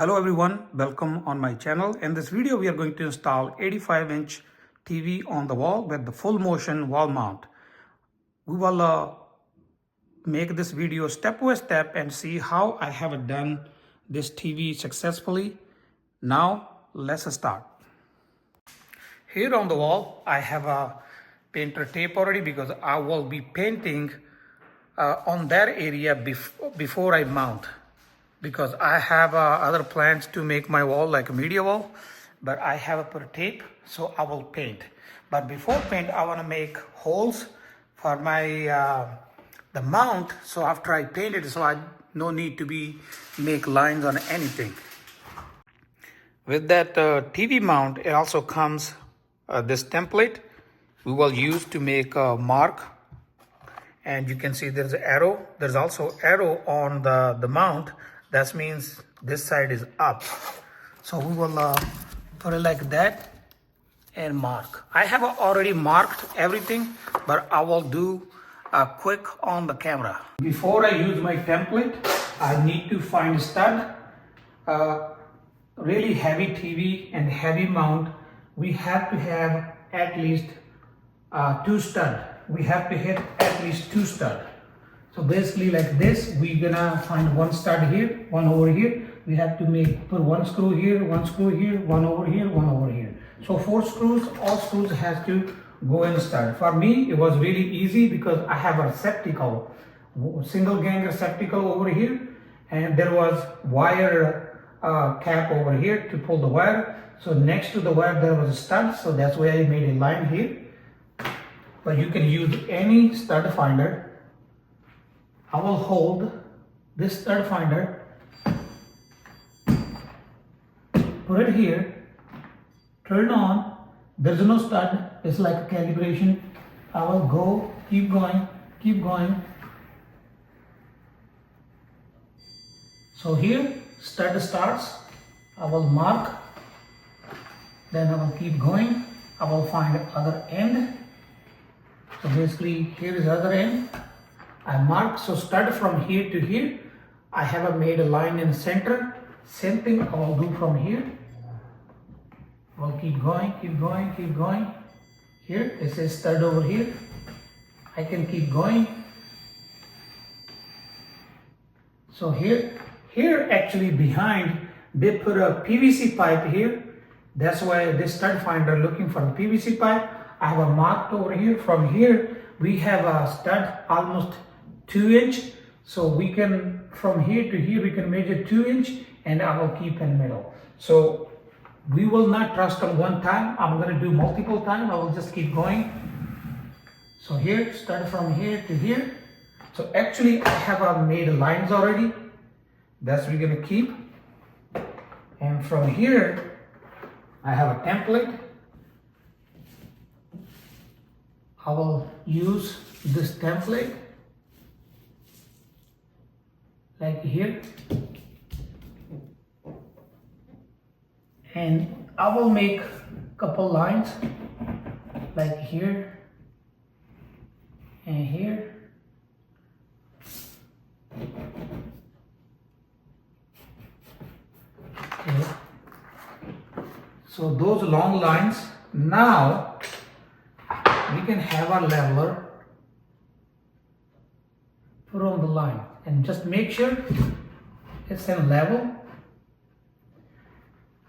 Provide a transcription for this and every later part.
Hello everyone, welcome on my channel. In this video we are going to install 85-inch TV on the wall with the full motion wall mount. We will make this video step by step and see how I have done this TV successfully. Now let's start. Here on the wall I have a painter tape already because I will be painting on that area before I mount. Because I have other plans to make my wall like a media wall, but I have a put tape, so I will paint. But before paint, I want to make holes for my the mount. So after I paint it, so I no need to make lines on anything. With that TV mount, it also comes this template we will use to make a mark. And you can see there's an arrow. There's also arrow on the mount. That means this side is up. So we will put it like that and mark. I have already marked everything, but I will do a quick on the camera. Before I use my template, I need to find a stud. Really heavy TV and heavy mount. We have to have at least 2 studs. We have to hit at least 2 studs. So basically like this, we're gonna find 1 stud here, 1 over here. We have to put 1 screw here, 1 screw here, 1 over here, 1 over here. So 4 screws, all screws has to go in the stud. For me, it was really easy because I have a receptacle, single gang receptacle over here, and there was wire cap over here to pull the wire. So next to the wire there was a stud, so that's why I made a line here. But you can use any stud finder. I will hold this stud finder, put it here, turn on, there's no stud, it's like a calibration. I will go, keep going, keep going. So here, stud starts, I will mark, then I will keep going, I will find the other end. So basically here is the other end. I mark, so start from here to here. I have made a line in the center. Same thing I will do from here. I will keep going, keep going, keep going. Here, it says stud over here. I can keep going. So here actually behind, they put a PVC pipe here. That's why this stud finder looking for the PVC pipe. I have a marked over here. From here, we have a stud almost 2 inch. So we can, from here to here, we can measure 2 inch and I will keep in middle. So we will not trust on one time. I'm going to do multiple times. I will just keep going. So here, start from here to here. So actually I have made lines already. That's we're going to keep. And from here, I have a template. I will use this template like here, and I will make couple lines like here and here. Okay. So those long lines, now we can have our leveler put on the line and just make sure it's in level.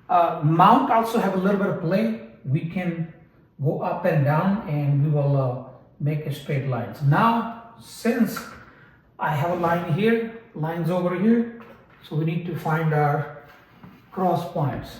Mount also have a little bit of play. We can go up and down and we will make a straight lines. Now, since I have a line here, lines over here, so we need to find our cross points.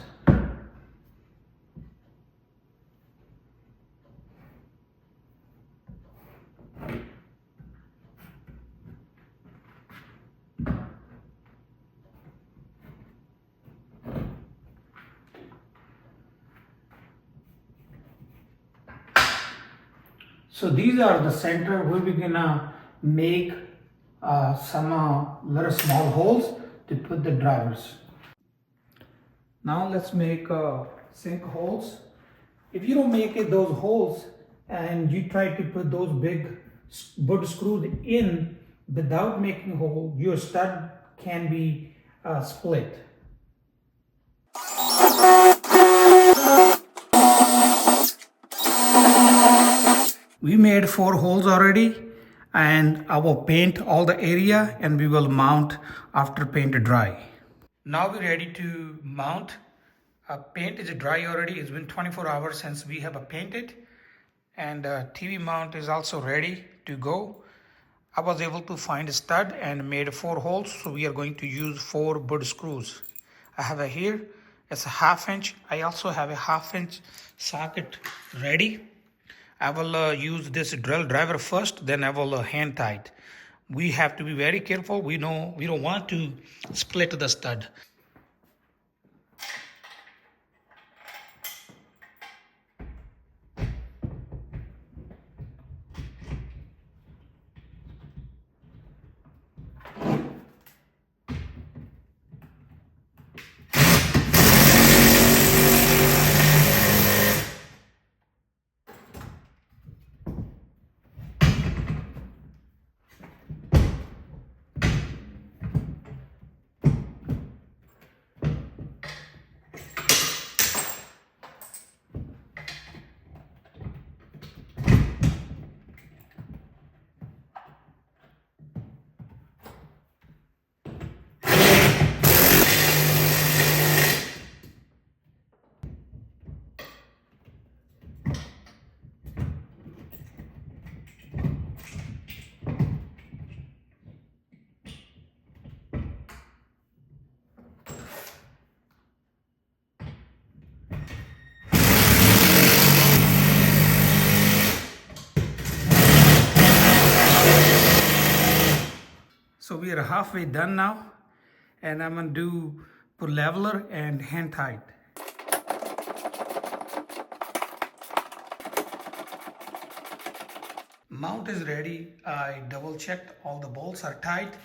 So these are the center where we're gonna make some little small holes to put the drivers. Now let's make sink holes. If you don't make those holes and you try to put those big wood screws in without making hole, your stud can be split. We made 4 holes already, and I will paint all the area and we will mount after paint dry. Now we're ready to mount. Paint is dry already. It's been 24 hours since we have painted, and TV mount is also ready to go. I was able to find a stud and made 4 holes, so we are going to use 4 wood screws. I have a here, it's a 1/2 inch. I also have a 1/2 inch socket ready. I will use this drill driver first, then I will hand tight. We have to be very careful. We don't want to split the stud. So we are halfway done now, and I'm gonna do put leveler and hand tight. Mount is ready. I double checked, all the bolts are tight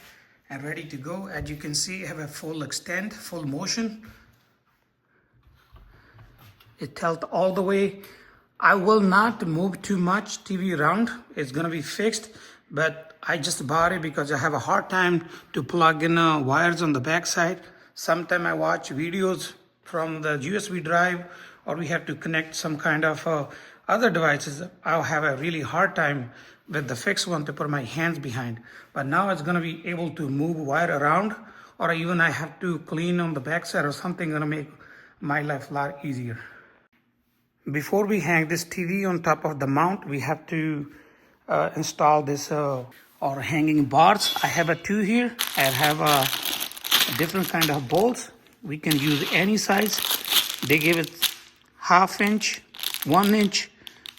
and ready to go. As you can see, I have a full extend, full motion. It tilt all the way. I will not move too much TV around. It's gonna be fixed, but I just bought it because I have a hard time to plug in wires on the back side. Sometimes I watch videos from the USB drive, or we have to connect some kind of other devices. I'll have a really hard time with the fixed one to put my hands behind. But now it's gonna be able to move wire around, or even I have to clean on the back side or something, gonna make my life a lot easier. Before we hang this TV on top of the mount, we have to install this or hanging bars. I have a 2 here. I have a different kind of bolts. We can use any size. They give it 1/2 inch, 1 inch,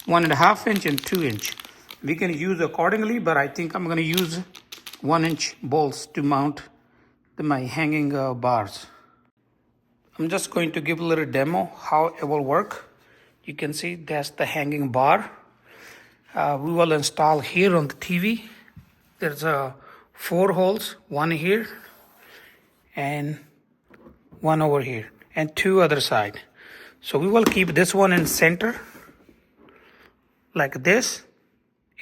1.5 inch, and 2 inch. We can use accordingly, but I think I'm gonna use 1 inch bolts to mount my hanging bars. I'm just going to give a little demo how it will work. You can see that's the hanging bar. We will install here on the TV. There's 4 holes, 1 here and 1 over here and 2 other side. So we will keep this one in center like this,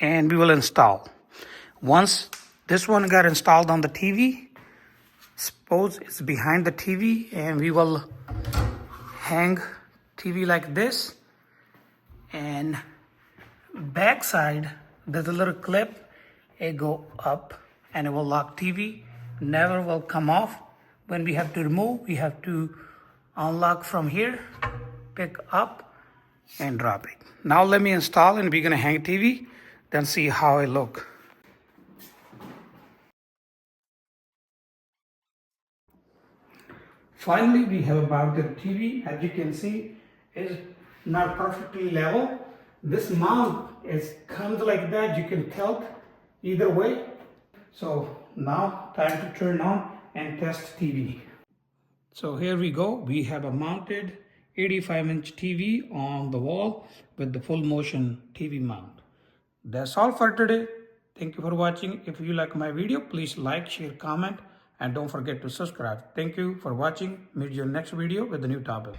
and we will install. Once this one got installed on the TV, suppose it's behind the TV, and we will hang TV like this, and back side there's a little clip. It go up and it will lock TV, never will come off. When we have to remove, we have to unlock from here, pick up and drop it. Now let me install, and we're gonna hang TV, then see how it look. Finally, we have mounted TV. As you can see, is not perfectly level. This mount comes like that. You can tilt either way. So now time to turn on and test TV. So here we go. We have a mounted 85-inch TV on the wall with the full motion TV mount. That's all for today. Thank you for watching. If you like my video, please like, share, comment, and don't forget to subscribe. Thank you for watching. Meet you in the next video with a new topic.